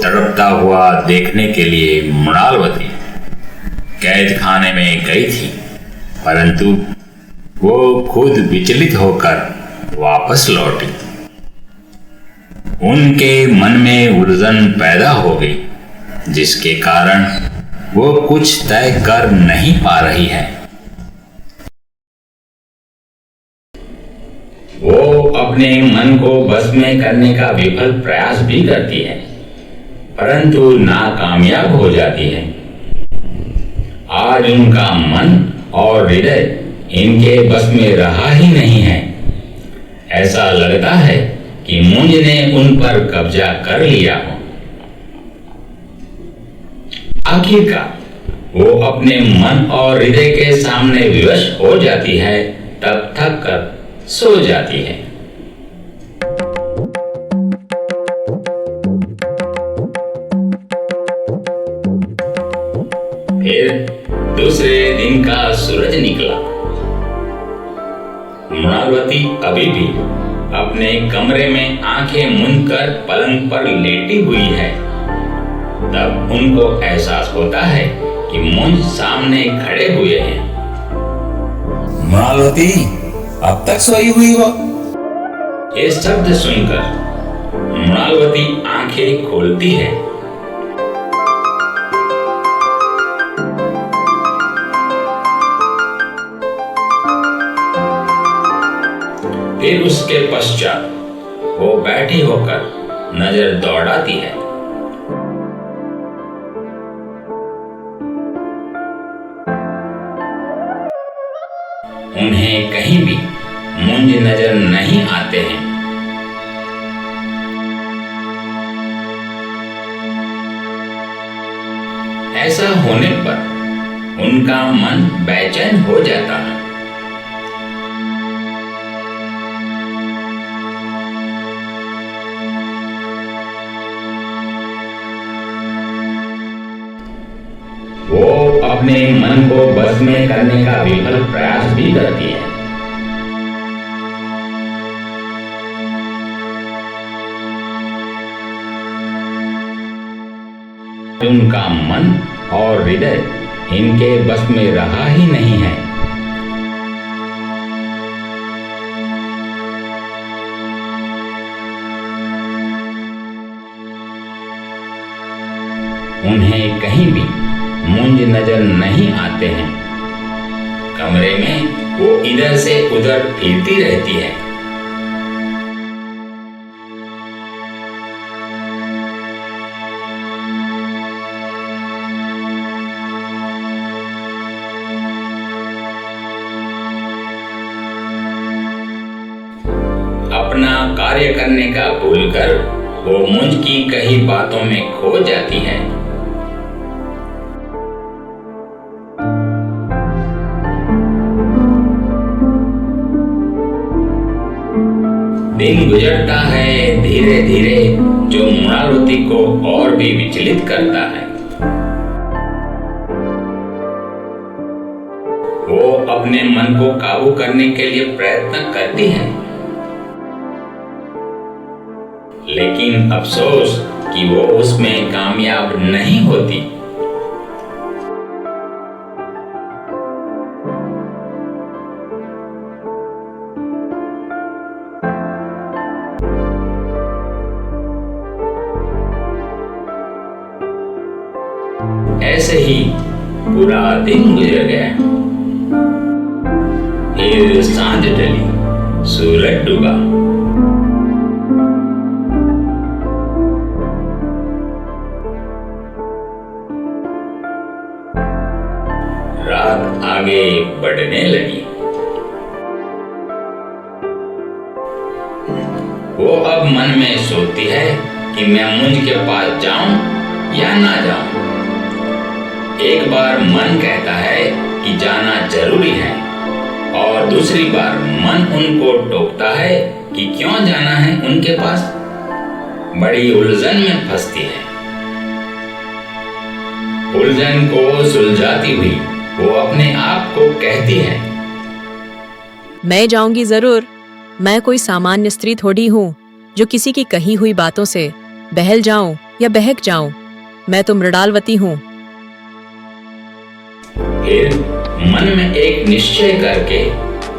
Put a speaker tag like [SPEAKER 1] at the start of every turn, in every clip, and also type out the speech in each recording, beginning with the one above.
[SPEAKER 1] तड़पता हुआ देखने के लिए मृणालवती कैद खाने में गई थी, परंतु वो खुद विचलित होकर वापस लौटी। उनके मन में उलझन पैदा हो गई, जिसके कारण वो कुछ तय कर नहीं पा रही है। वो अपने मन को बस में करने का विफल प्रयास भी करती है, परंतु नाकामयाब हो जाती है। आज उनका मन और हृदय इनके बस में रहा ही नहीं है। ऐसा लगता है कि मुंज ने उन पर कब्जा कर लिया हो। आखिरकार वो अपने मन और हृदय के सामने विवश हो जाती है, तब थक कर सो जाती है। फिर दूसरे दिन का सूरज निकला। मृणालवती अभी भी अपने कमरे में आंखें मूंदकर पलंग पर लेटी हुई है। तब उनको एहसास होता है कि मुंज सामने खड़े हुए हैं।
[SPEAKER 2] मृणालवती, अब तक सोई हुई हो?
[SPEAKER 1] ये शब्द सुनकर मृणालवती आंखें खोलती है। फिर उसके पश्चात वो बैठी होकर नजर दौड़ाती है। उन्हें कहीं भी मुंज नजर नहीं आते हैं। ऐसा होने पर उनका मन बेचैन हो जाता है। वो अपने मन को बस में करने का विफल प्रयास भी करती है। उनका मन और हृदय इनके बस में रहा ही नहीं है। उन्हें कहीं भी मुंज नजर नहीं आते हैं। कमरे में वो इधर से उधर फिरती रहती है। अपना कार्य करने का भूलकर वो मुंज की कही बातों में खो जाती है। दिन गुजरता है धीरे धीरे, जो मृणालवती को और भी विचलित करता है। वो अपने मन को काबू करने के लिए प्रयत्न करती है, लेकिन अफसोस कि वो उसमें कामयाब नहीं होती। ऐसे ही पूरा दिन गुजर गया। फिर सांझ ढली, सूरज डूबा। रात आगे बढ़ने लगी। वो अब मन में सोचती है कि मैं मुंज के पास जाऊं या ना जाऊं। एक बार मन कहता है कि जाना जरूरी है, और दूसरी बार मन उनको टोकता है कि क्यों जाना है उनके पास। बड़ी उलझन में फंसती है। उलझन को सुलझाती हुई वो अपने आप को कहती है,
[SPEAKER 3] मैं जाऊंगी जरूर। मैं कोई सामान्य स्त्री थोड़ी हूँ जो किसी की कही हुई बातों से बहल जाऊं या बहक जाऊं। मैं तो मृणालवती हूँ।
[SPEAKER 1] फिर मन में एक निश्चय करके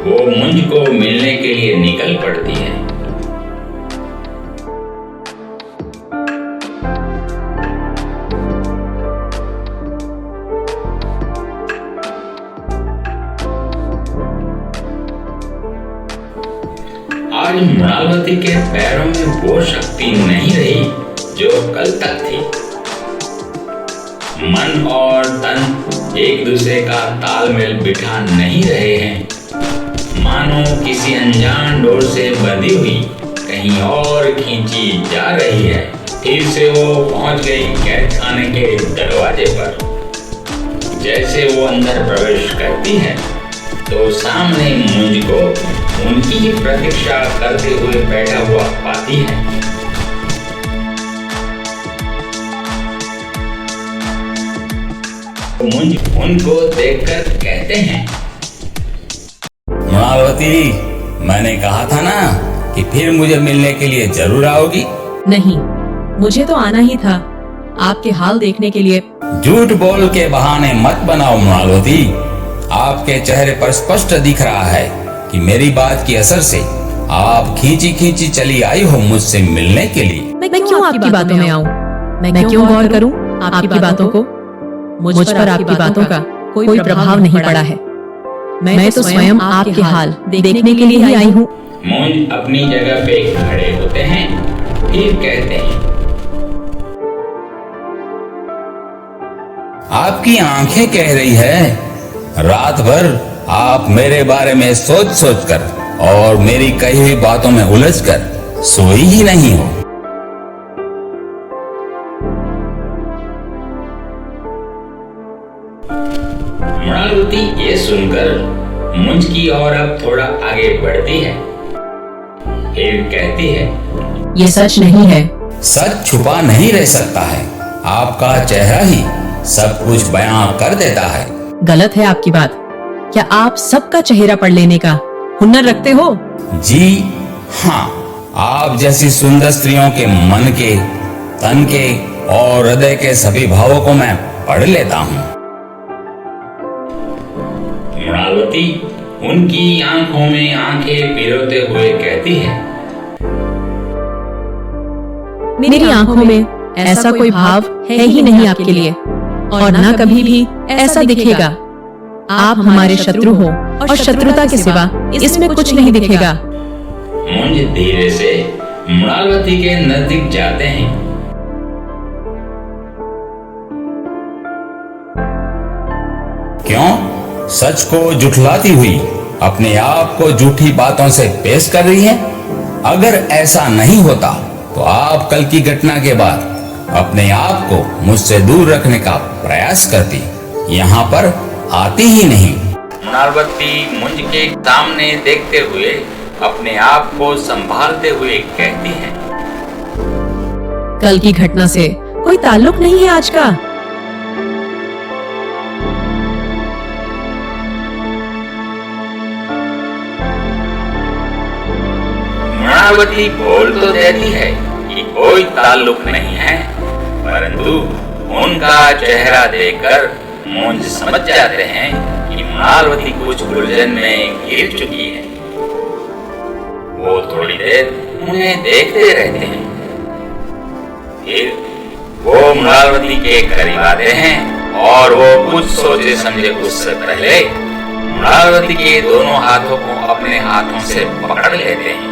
[SPEAKER 1] वो मुझ को मिलने के लिए निकल पड़ती है। आज मृणालवती के पैरों में वो शक्ति नहीं रही जो कल तक थी। मन और तन एक दूसरे का तालमेल बिठा नहीं रहे हैं। मानो किसी अनजान डोर से बंधी हुई कहीं और खींची जा रही है। फिर से वो पहुंच गई कैद खाने के दरवाजे पर। जैसे वो अंदर प्रवेश करती है तो सामने मुझको उनकी ही प्रतीक्षा करते हुए बैठा हुआ पाती है। मुझ उनको देखकर कहते हैं,
[SPEAKER 2] मृणालवती, मैंने कहा था ना कि फिर मुझे मिलने के लिए जरूर आओगी।
[SPEAKER 3] नहीं, मुझे तो आना ही था, आपके हाल देखने के लिए।
[SPEAKER 2] झूठ बोल के बहाने मत बनाओ मृणालवती। आपके चेहरे पर स्पष्ट दिख रहा है कि मेरी बात की असर से आप खींची खींची चली आई हो मुझसे मिलने के लिए।
[SPEAKER 3] मैं क्यों आपकी बातों में आऊं? मैं क्यों गौर करूं आपकी बातों को? मुझ पर आपकी बातों का कोई प्रभाव नहीं पड़ा है। मैं तो स्वयं आपके हाल देखने के लिए ही आई हूँ।
[SPEAKER 1] मुझ अपनी जगह पे खड़े होते हैं, फिर कहते हैं,
[SPEAKER 2] आपकी आंखें कह रही है रात भर आप मेरे बारे में सोच सोच कर और मेरी कही हुई बातों में उलझ कर सोई ही नहीं हो।
[SPEAKER 1] मृणालवती ये सुनकर मुझ की ओर अब थोड़ा आगे बढ़ती है। फिर कहती है,
[SPEAKER 3] ये सच नहीं है।
[SPEAKER 2] सच छुपा नहीं रह सकता है। आपका चेहरा ही सब कुछ बयां कर देता है।
[SPEAKER 3] गलत है आपकी बात। क्या आप सबका चेहरा पढ़ लेने का हुनर रखते हो?
[SPEAKER 2] जी हाँ, आप जैसी सुंदर स्त्रियों के मन के, तन के और हृदय के सभी भावों को मैं पढ़ लेता हूँ।
[SPEAKER 1] मृणालवती उनकी आंखों में आंखें पिरोते हुए कहती है,
[SPEAKER 3] मेरी आंखों में ऐसा कोई भाव है ही नहीं आपके लिए, और ना कभी भी ऐसा दिखेगा। आप हमारे शत्रु हो और शत्रुता के सिवा इसमें कुछ नहीं दिखेगा।
[SPEAKER 1] मुझ धीरे से मृणालवती के नजदीक जाते हैं।
[SPEAKER 2] क्यों? सच को जुठलाती हुई अपने आप को झूठी बातों से पेश कर रही है। अगर ऐसा नहीं होता तो आप कल की घटना के बाद अपने आप को मुझसे दूर रखने का प्रयास करती, यहाँ पर आती ही नहीं।
[SPEAKER 1] मृणालवती मुझ के सामने देखते हुए अपने आप को संभालते हुए कहती है,
[SPEAKER 3] कल की घटना से कोई ताल्लुक नहीं है आज का।
[SPEAKER 1] मृणालवती बोल तो देती है कि कोई ताल्लुक नहीं है, परंतु उनका चेहरा देखकर मुझ समझ जाते हैं कि मृणालवती कुछ उलझन में घिर चुकी है। वो थोड़ी देर उन्हें देखते रहते हैं, फिर वो मृणालवती के करीब आते हैं और वो कुछ सोचे समझे उससे पहले मृणालवती के दोनों हाथों को अपने हाथों से पकड़ लेते हैं।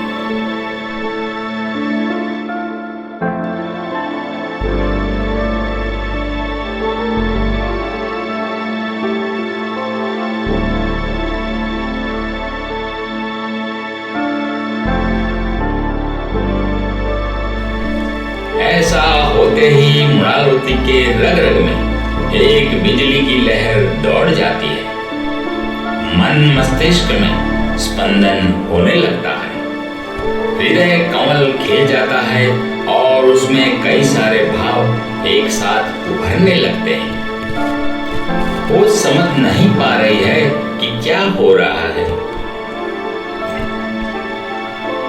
[SPEAKER 1] ऐसा होते ही मृणालवती के रग रग में एक बिजली की लहर दौड़ जाती है। मन मस्तिष्क में स्पंदन होने लगता है, हृदय कमल खिल जाता है और उसमें कई सारे भाव एक साथ उभरने लगते हैं। वो समझ नहीं पा रही है कि क्या हो रहा है,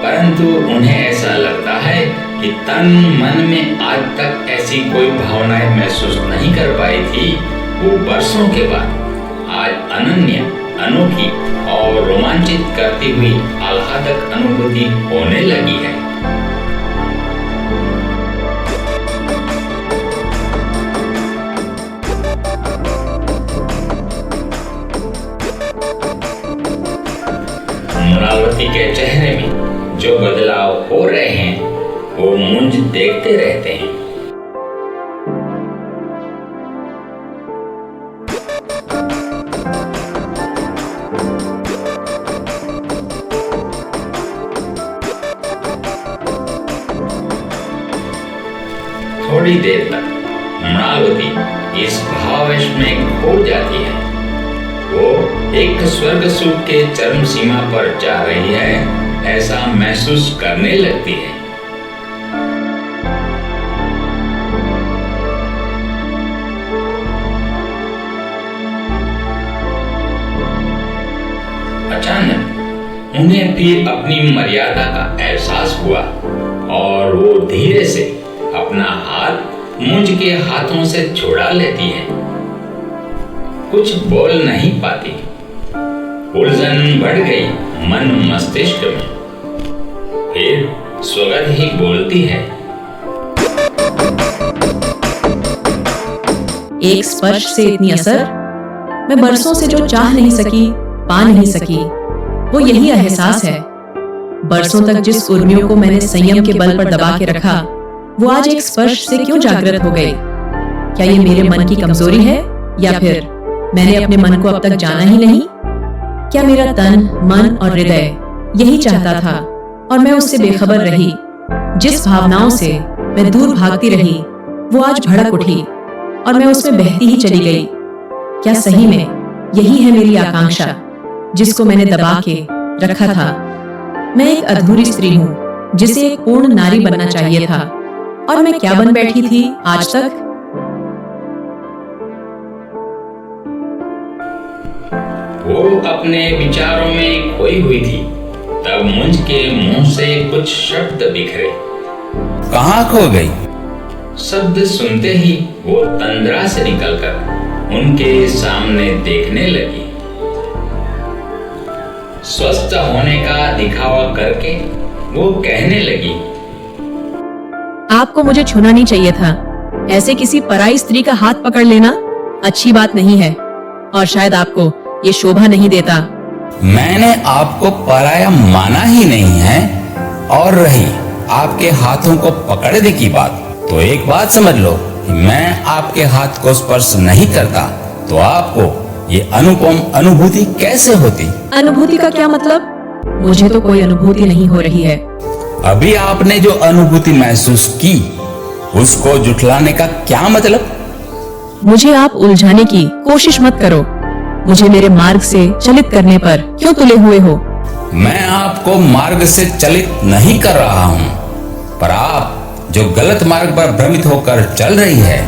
[SPEAKER 1] परंतु उन्हें ऐसा लगता है कि तन मन में आज तक ऐसी कोई भावनाएं महसूस नहीं कर पाई थी, वो वर्षों के बाद आज अनन्य, अनोखी और रोमांचित करती हुई आह्लादक अनुभूति होने लगी है। मृणालवती के चेहरे में जो बदलाव हो रहे हैं वो मुंज देखते रहते हैं। थोड़ी देर तक मृणालवती इस भाववेश में खो जाती है। वो एक स्वर्ग सुख के चरम सीमा पर जा रही है, ऐसा महसूस करने लगती है। अचानक उन्हें भी अपनी मर्यादा का एहसास हुआ और वो धीरे से अपना हाथ मुंज के हाथों से छुड़ा लेती है। कुछ बोल नहीं पाती, उलझन बढ़ गई मन मस्तिष्क में। फिर स्वगत ही बोलती है,
[SPEAKER 3] एक स्पर्श से इतनी असर मैं बरसों से जो चाह नहीं सकी, पा नहीं सकी, वो यही एहसास है। बरसों तक जिस उर्मियों को मैंने संयम के बल पर दबा के रखा, वो आज एक स्पर्श से क्यों जागृत हो गई? क्या ये मेरे मन की कमजोरी है या फिर मैंने अपने मन को अब तक जाना ही नहीं? क्या मेरा तन, मन और हृदय यही चाहता था और मैं उससे बेखबर रही? जिस भावनाओं से मैं दूर भागती रही, वो आज भड़क उठी और मैं उसमें बहती ही चली गई। क्या सही में यही है मेरी आकांक्षा, जिसको मैंने दबा के रखा था? मैं एक अधूरी स्त्री हूँ, जिसे एक पूर्ण नारी बनना चाहिए था, और मैं क्या बन बैठी थी आज तक?
[SPEAKER 1] वो अपने विचारों में खोई हुई थी। तब मुंज के मुंह से कुछ शब्द बिखरे।
[SPEAKER 2] कहाँ खो गई?
[SPEAKER 1] शब्द सुनते ही वो तंद्रा से निकलकर उनके सामने देखने लगी। स्वस्थ होने का दिखावा करके वो कहने लगी,
[SPEAKER 3] आपको मुझे छूना नहीं चाहिए था। ऐसे किसी पराई स्त्री का हाथ पकड़ लेना अच्छी बात नहीं है, और शायद आपको ये शोभा नहीं देता।
[SPEAKER 2] मैंने आपको पराया माना ही नहीं है, और रही आपके हाथों को पकड़ने की बात, तो एक बात समझ लो कि मैं आपके हाथ को स्पर्श नहीं करता तो आपको ये अनुपम अनुभूति कैसे होती?
[SPEAKER 3] अनुभूति का क्या मतलब? मुझे तो कोई अनुभूति नहीं हो रही है।
[SPEAKER 2] अभी आपने जो अनुभूति महसूस की, उसको जुठलाने का क्या मतलब?
[SPEAKER 3] मुझे आप उलझाने की कोशिश मत करो। मुझे मेरे मार्ग से चलित करने पर क्यों तुले हुए हो?
[SPEAKER 2] मैं आपको मार्ग से चलित नहीं कर रहा हूँ, पर आप जो गलत मार्ग पर भ्रमित होकर चल रही है,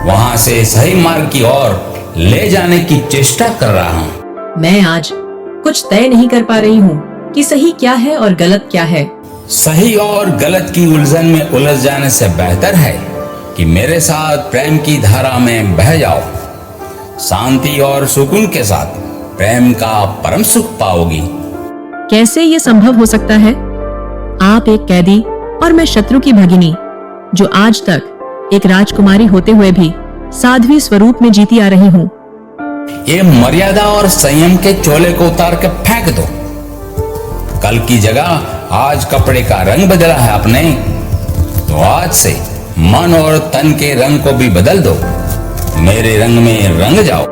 [SPEAKER 2] वहाँ से सही मार्ग की ओर ले जाने की चेष्टा कर रहा हूँ।
[SPEAKER 3] मैं आज कुछ तय नहीं कर पा रही हूँ कि सही क्या है और गलत क्या है।
[SPEAKER 2] सही और गलत की उलझन में उलझ जाने से बेहतर है कि मेरे साथ प्रेम की धारा में बह जाओ। शांति और सुकून के साथ प्रेम का परम सुख पाओगी।
[SPEAKER 3] कैसे ये संभव हो सकता है? आप एक कैदी और मैं शत्रु की भगिनी, जो आज तक एक राजकुमारी होते हुए भी साध्वी स्वरूप में जीती आ रही हूँ।
[SPEAKER 2] ये मर्यादा और संयम के चोले को उतार के फेंक दो। कल की जगह आज कपड़े का रंग बदला है आपने, तो आज से मन और तन के रंग को भी बदल दो। मेरे रंग में रंग जाओ।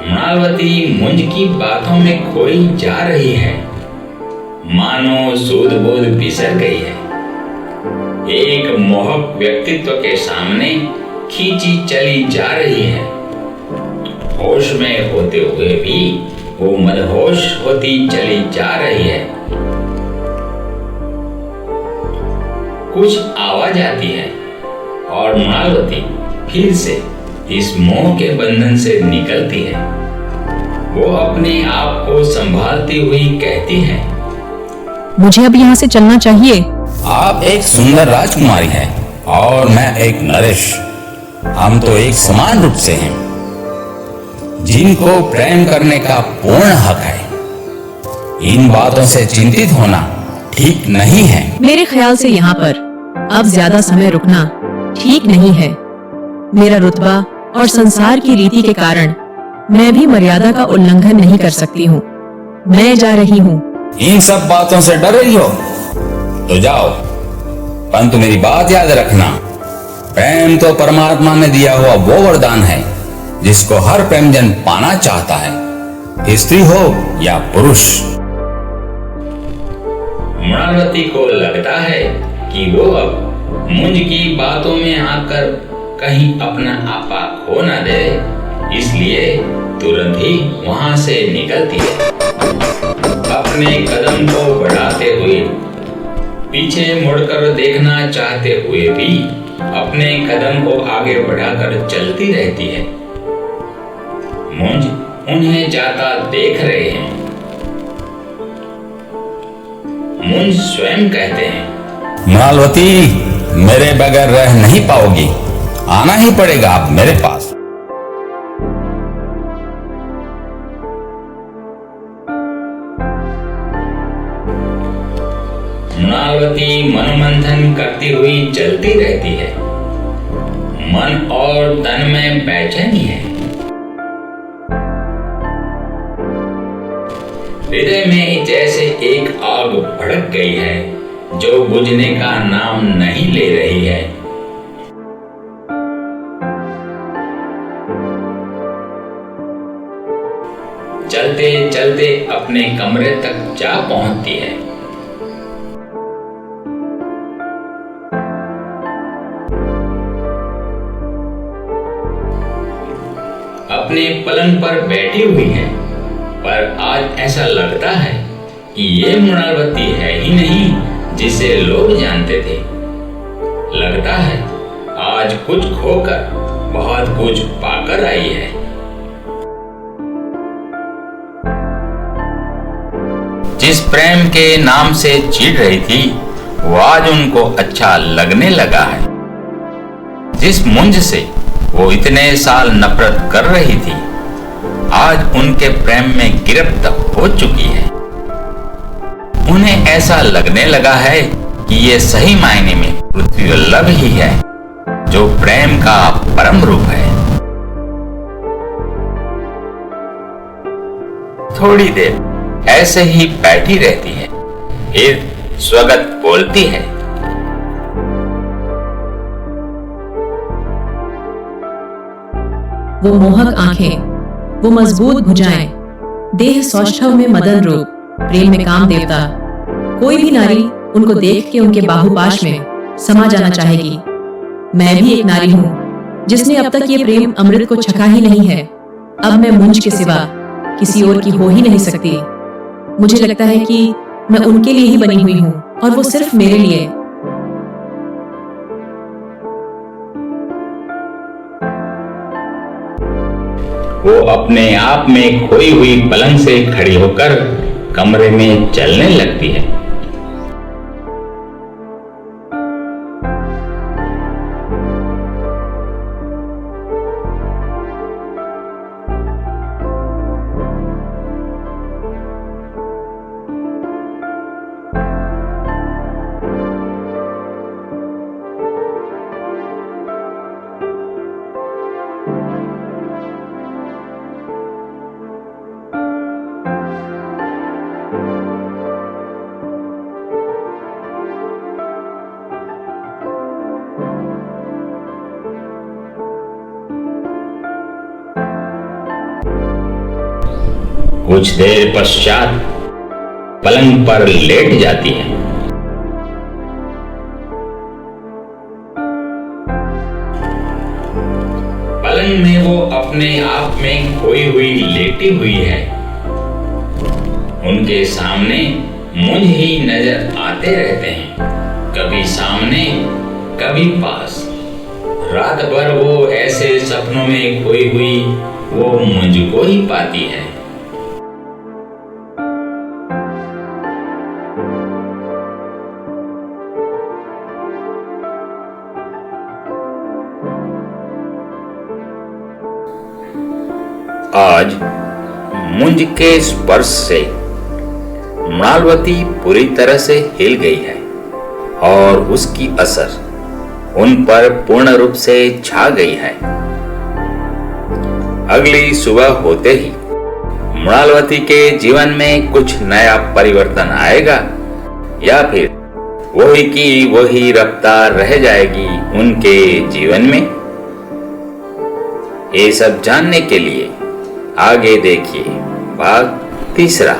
[SPEAKER 1] मृणालवती मुंज की बातों में खोई जा रही है, मानो सूध बूध बिसर गई है। एक मोहक व्यक्तित्व के सामने खींची चली जा रही है। होश में होते हुए भी वो मदहोश होती चली जा रही है। कुछ आवाज आती है और मृणालवती फिर से इस मोह के बंधन से निकलती है। वो अपने आप को संभालती हुई कहती है,
[SPEAKER 3] मुझे अब यहाँ से चलना चाहिए।
[SPEAKER 2] आप एक सुंदर राजकुमारी हैं और मैं एक नरेश। हम तो एक समान रूप से हैं, जिनको प्रेम करने का पूर्ण हक है। इन बातों से चिंतित होना ठीक नहीं है।
[SPEAKER 3] मेरे ख्याल से यहाँ पर अब ज्यादा समय रुकना ठीक नहीं है। मेरा रुतबा और संसार की रीति के कारण मैं भी मर्यादा का उल्लंघन नहीं कर सकती हूँ। मैं जा रही हूँ।
[SPEAKER 2] इन सब बातों से डर रही हो तो जाओ, परंतु मेरी बात याद रखना, प्रेम तो परमात्मा ने दिया हुआ वो वरदान है जिसको हर प्रेमजन पाना चाहता है, स्त्री हो या पुरुष।
[SPEAKER 1] मृणालवती को लगता है कि वो अब मुंज की बातों में आकर कहीं अपना आपा खो न दे, इसलिए तुरंत ही वहां से निकलती है। अपने कदम को बढ़ाते हुए, पीछे मुड़कर देखना चाहते हुए भी अपने कदम को आगे बढ़ाकर चलती रहती है। मुंज उन्हें जाता देख रहे हैं। मुंज स्वयं कहते हैं,
[SPEAKER 2] मृणालवती, मेरे बगैर रह नहीं पाओगी, आना ही पड़ेगा अब मेरे पास।
[SPEAKER 1] मृणालवती मनोमंथन करती हुई चलती रहती है। मन और तन में बेचैनी है। हृदय में जैसे एक आग भड़क गई है जो बुझने का नाम नहीं ले रही है। चलते चलते अपने कमरे तक जा पहुंचती है। अपने पलंग पर बैठी हुई है, पर आज ऐसा लगता है कि ये मृणालवती है ही नहीं जिसे लोग जानते थे। लगता है आज कुछ खोकर बहुत कुछ पाकर आई है। जिस प्रेम के नाम से चिढ़ रही थी वो आज उनको अच्छा लगने लगा है। जिस मुंज से वो इतने साल नफरत कर रही थी आज उनके प्रेम में गिरफ्त हो चुकी है। उन्हें ऐसा लगने लगा है कि ये सही मायने में पृथ्वी वल्लभ ही है जो प्रेम का परम रूप है। थोड़ी देर ऐसे ही बैठी रहती है, फिर स्वगत बोलती है,
[SPEAKER 3] वो मोहक आंखें, वो मजबूत भुजाएं, देह सौष्ठव में मदन रूप, प्रेम में काम देवता। कोई भी नारी उनको देख के उनके बाहुपाश में समा जाना चाहेगी। मैं भी एक नारी हूँ जिसने अब तक ये प्रेम अमृत को चखा ही नहीं है। अब मैं मुंज के सिवा किसी और की हो ही नहीं सकती। मुझे लगता है कि मैं उनके लिए ही बनी हुई हूँ और वो सिर्फ मेरे लिए।
[SPEAKER 1] वो अपने आप में खोई हुई पलंग से खड़ी होकर कमरे में चलने लगती है। कुछ देर पश्चात पलंग पर लेट जाती है। पलंग में वो अपने आप में खोई हुई लेटी हुई है। उनके सामने मुंज ही नजर आते रहते हैं, कभी सामने कभी पास। रात भर वो ऐसे सपनों में खोई हुई वो मुंज को ही पाती है। आज मुंज के स्पर्श से मृणालवती पूरी तरह से हिल गई है और उसकी असर उन पर पूर्ण रूप से छा गई है। अगली सुबह होते ही मृणालवती के जीवन में कुछ नया परिवर्तन आएगा या फिर वही की वही रफ्तार रह जाएगी उनके जीवन में। ये सब जानने के लिए आगे देखिए भाग 3।